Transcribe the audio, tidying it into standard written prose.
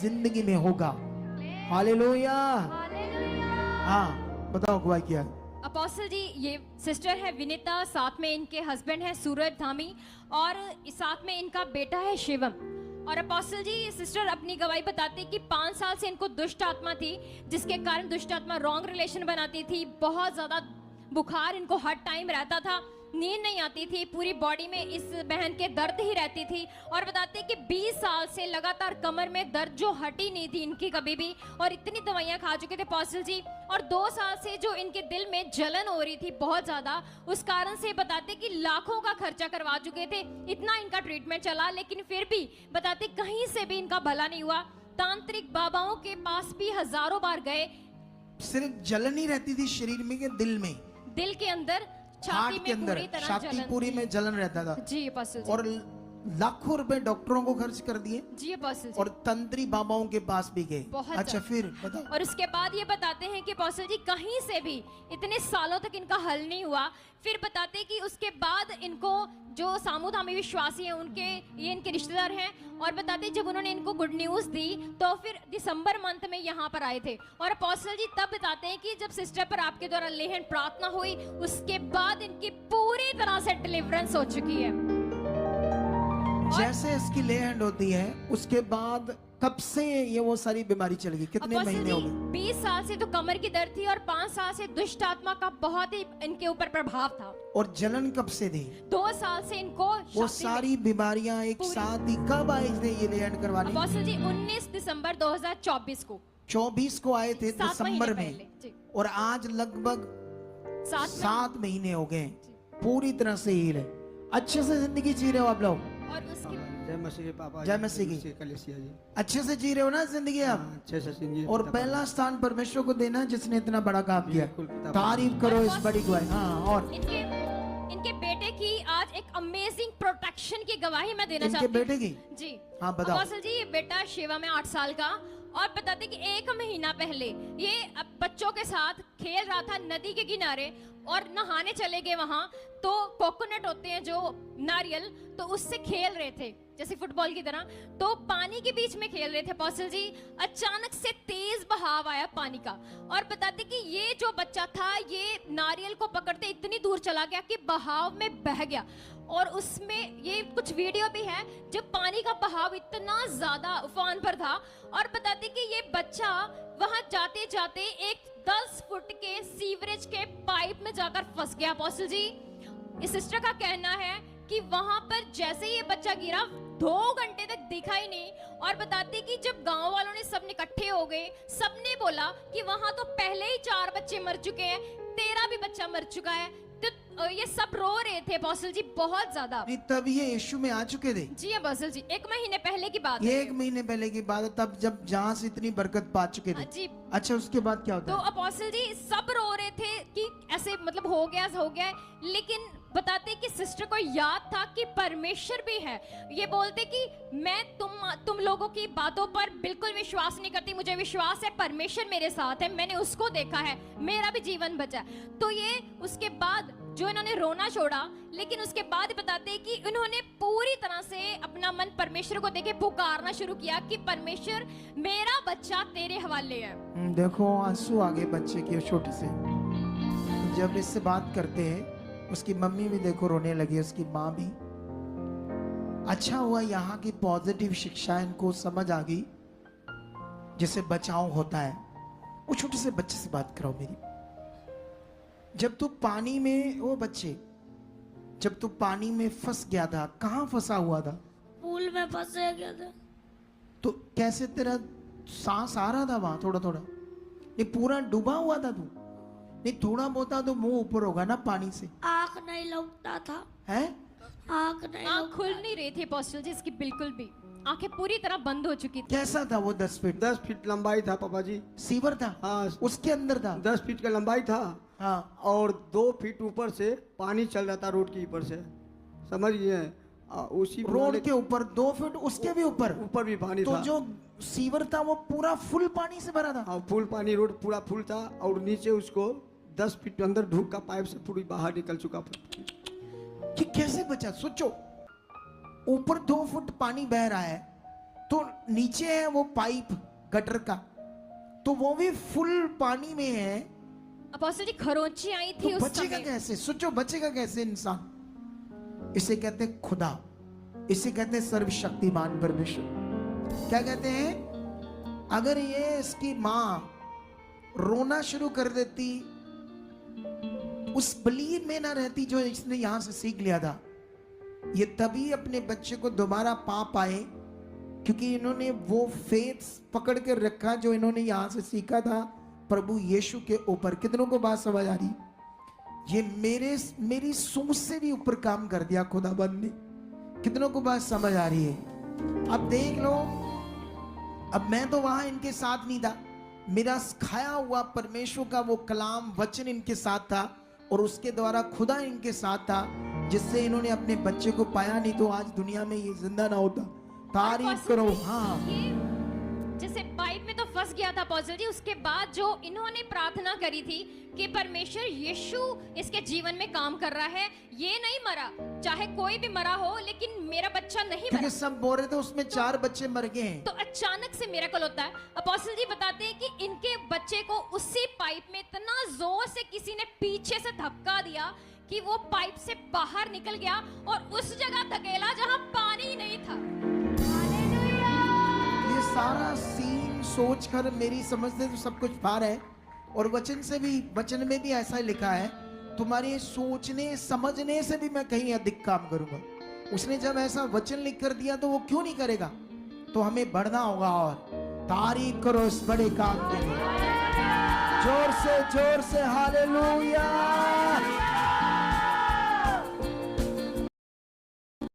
जिंदगी में होगा। हालेलुया। हाँ बताओ अगुवाई क्या है। अपोस्टल जी, ये सिस्टर है विनीता, साथ में इनके हस्बैंड है सूरज धामी, और साथ में इनका बेटा है शिवम। और अपोस्टल जी, ये सिस्टर अपनी गवाही बताती कि 5 साल से इनको दुष्ट आत्मा थी, जिसके कारण दुष्ट आत्मा रॉन्ग रिलेशन बनाती थी। बहुत ज्यादा बुखार इनको हर टाइम रहता था, नींद नहीं आती थी, पूरी बॉडी में इस बहन के दर्द ही रहती थी। और बताते कि 20 साल से लगातार कमर में दर्द जो हटी नहीं थी इनकी कभी भी, और इतनी दवाइयां खा चुके थे अपोस्टल जी। और 2 साल से जो इनके दिल में जलन हो रही थी बहुत ज्यादा, उस कारण से बताते कि लाखों का खर्चा करवा चुके थे, इतना इनका ट्रीटमेंट चला, लेकिन फिर भी बताते कहीं से भी इनका भला नहीं हुआ। तांत्रिक बाबाओं के पास भी हजारों बार गए। सिर्फ जलन ही रहती थी शरीर में के दिल में, दिल के अंदर, छाती हार्ट के में अंदर, पूरी तरह छाती जलन पूरी में जलन रहता था। जी अपोस्टल जी। और लाखों रुपए डॉक्टरों को खर्च कर दिए जी अपोस्टल जी। और तंत्री बाबाओं के पास भी गए। बहुत अच्छा फिर बताओ। और उसके बाद ये बताते हैं कि अपोस्टल जी कहीं से भी इतने सालों तक इनका हल नहीं हुआ। फिर बताते कि उसके बाद इनको जो सामुदामी विश्वासी हैं उनके, ये इनके रिश्तेदार हैं, और बताते जब उन्होंने इनको गुड न्यूज दी तो फिर दिसंबर मंथ में यहाँ पर आए थे। और अपोस्टल जी तब बताते हैं कि जब सिस्टर पर आपके द्वारा लेहन प्रार्थना हुई, उसके बाद इनकी पूरी तरह से डिलीवरेंस हो चुकी है। जैसे इसकी ले हैंड होती है उसके बाद कब से ये वो सारी बीमारी चल गई, कितने महीने हो गए? 20 साल से तो कमर की दर्द थी, और 5 साल से दुष्ट आत्मा का बहुत ही इनके ऊपर प्रभाव था। और जलन कब से थी? 2 साल से इनको वो सारी बीमारियां एक साथ ही कब आई थे ये ले हैंड करवाने? अपोस्टल जी 19 दिसंबर 2024 को, 24 को आए थे 7 दिसंबर महीने में, पहले, जी। और आज लगभग 7 महीने हो गए, पूरी तरह से हील है। अच्छे से जिंदगी जी रहे हो आप लोग? और उसके जय मसीह पापा, जय मसीह की। कलीसिया जी, अच्छे से जी रहे हो ना जिंदगी आप? अच्छे से जिंदगी। और पहला स्थान परमेश्वर को देना जिसने इतना बड़ा काम किया। बिल्कुल पिता। तारीफ करो इस बड़ी गवाही। हाँ, और इनके बेटे की आज एक अमेजिंग प्रोटेक्शन की गवाही मैं देना इनके चाहती हूँ। बेटे की? जी हाँ बताओ। अपोस्टल जी, ये बेटा शिवा में 8 साल का, और बताते कि 1 महीना पहले ये बच्चों के साथ खेल रहा था नदी के किनारे, और नहाने चले गए वहां, तो कोकोनट होते हैं जो नारियल, तो उससे खेल रहे थे जैसे फुटबॉल की तरह, तो पानी के बीच में खेल रहे थे अपोस्टल जी। अचानक से तेज बहाव आया पानी का, और बताते कि ये जो बच्चा था ये नारियल को पकड़ते इतनी दूर चला गया कि बहाव में बह गया। और उसमें ये कुछ वीडियो भी है जब पानी का बहाव इतना ज्यादा उफान पर था, और बताते कि ये बच्चा वहां जाते जाते एक 10 फुट के सीवरेज के पाइप में जाकर फंस गया अपोस्टल जी। इस सिस्टर का कहना है कि वहां पर जैसे ये बच्चा गिरा 2 घंटे तक दिखा ही नहीं। और बताते कि जब गांव वालों ने सब इकट्ठे हो गए, सबने बोला कि वहां तो पहले ही 4 बच्चे मर चुके हैं, तेरा भी बच्चा मर चुका है। तो ये सब रो रहे थे अपोस्टल जी बहुत ज्यादा। तब ये यीशु में आ चुके थे? जी अपोस्टल जी, 1 महीने पहले की बात ये है। 1 महीने पहले की बात है, तब जब जहाँ से इतनी बरकत पा चुके थे। जी। अच्छा उसके बाद क्या होता तो है? अपोस्टल जी सब रो रहे थे कि ऐसे मतलब हो गया, लेकिन बताते कि सिस्टर को याद था कि परमेश्वर भी है। ये बोलते कि मैं तुम लोगों की बातों पर बिल्कुल विश्वास नहीं करती, मुझे विश्वास है परमेश्वर मेरे साथ है, मैंने उसको देखा है, मेरा भी जीवन बचा। तो ये उसके बाद जो इन्होंने रोना छोड़ा, लेकिन उसके बाद बताते कि उन्होंने पूरी तरह से अपना मन परमेश्वर को देके पुकारना शुरू किया कि परमेश्वर मेरा बच्चा तेरे हवाले है। देखो आंसू आ गए बच्चे के छोटे से। जब इससे बात करते हैं उसकी मम्मी भी देखो रोने लगी, उसकी माँ भी। अच्छा हुआ यहाँ की पॉजिटिव शिक्षा इनको समझ आ गई जिससे बचाव होता है। वो छोटे से बच्चे से बात कराओ मेरी। जब तू पानी में, वो बच्चे जब तू पानी में फंस गया था, कहाँ फंसा हुआ था? पूल में फंसे गया था। तो कैसे तेरा सांस आ रहा था वहां थोड़ा थोड़ा? ये पूरा डूबा हुआ था तू? नहीं थोड़ा बहुत तो मुंह ऊपर होगा ना पानी से। आँख नहीं लगता था। है? आँख नहीं आँख खुल नहीं रही थी अपोस्टल जी इसकी, बिल्कुल भी आंखें पूरी तरह बंद हो चुकी थी। कैसा था वो? 10 फीट? 10 फीट लंबाई था पापा जी। सीवर था? हाँ, उसके अंदर था? 10 फीट का लंबाई था। हाँ। और 2 फीट ऊपर से पानी चल रहा था रोड के ऊपर से, समझ गए? उसी रोड के ऊपर 2 फीट, उसके भी ऊपर भी पानी तो था। जो सीवर था वो पूरा फुल पानी से भरा था? हाँ, फुल पानी, रोड पूरा फुल था, और नीचे उसको 10 फीट अंदर ढूक का पाइप से पूरी बाहर निकल चुका। कि कैसे बचा? सोचो ऊपर 2 फुट पानी बह रहा है तो नीचे है वो पाइप गटर का, तो वो भी फुल पानी में है, अपोस्टल जी खरोंची आई थी तो उस बचेगा समय। कैसे? सोचो बचेगा कैसे इंसान? इसे कहते हैं खुदा, इसे कहते हैं सर्वशक्तिमान परमेश्वर। क्या कहते हैं? अगर ये इसकी माँ रोना शुरू कर देती, उस बिलीव में ना रहती जो इसने यहां से सीख लिया था, ये तभी अपने बच्चे को दोबारा पा पाए, क्योंकि इन्होंने वो फेथ पकड़ कर रखा जो इन्होंने यहां से सीखा था प्रभु यीशु के ऊपर। कितनों को बात समझ आ रही? ये मेरी सोच से भी ऊपर काम कर दिया खुदाबंद ने। कितनों को बात समझ आ रही है? अब देख लो, अब मैं तो वहां इनके साथ नहीं था, मेरा सिखाया हुआ परमेश्वर का वो कलाम वचन इनके साथ था, और उसके द्वारा खुदा इनके साथ था, जिससे इन्होंने अपने बच्चे को पाया, नहीं तो आज दुनिया में ये जिंदा ना होता। तारीफ करो। हाँ, ये जैसे पाइप में तो फंस गया था अपोस्टल जी, उसके बाद जो इन्होंने प्रार्थना करी थी कि परमेश्वर यीशु इसके जीवन में काम कर रहा है, ये नहीं मरा, चाहे कोई भी मरा हो, लेकिन मेरा बच्चा नहीं मरा। क्योंकि सब बोल रहे थे उसमें 4 बच्चे मर गए हैं। तो अचानक से मिरेकल होता है। अपोस्टल जी बताते हैं कि इनके बच्चे को उसी पाइप में इतना जोर से किसी ने पीछे से धक्का दिया कि वो पाइप से बाहर निकल गया और उस जगह धकेला जहां पानी ही नहीं था। ये सारा सीन सोचकर मेरी समझ से तो सब कुछ पार है, और वचन से भी, वचन में भी ऐसा लिखा है, तुम्हारे सोचने समझने से भी मैं कहीं अधिक काम करूंगा। उसने जब ऐसा वचन लिख कर दिया तो वो क्यों नहीं करेगा? तो हमें बढ़ना होगा। और तारीफ करो इस बड़े काम के लिए, जोर से हालेलुया।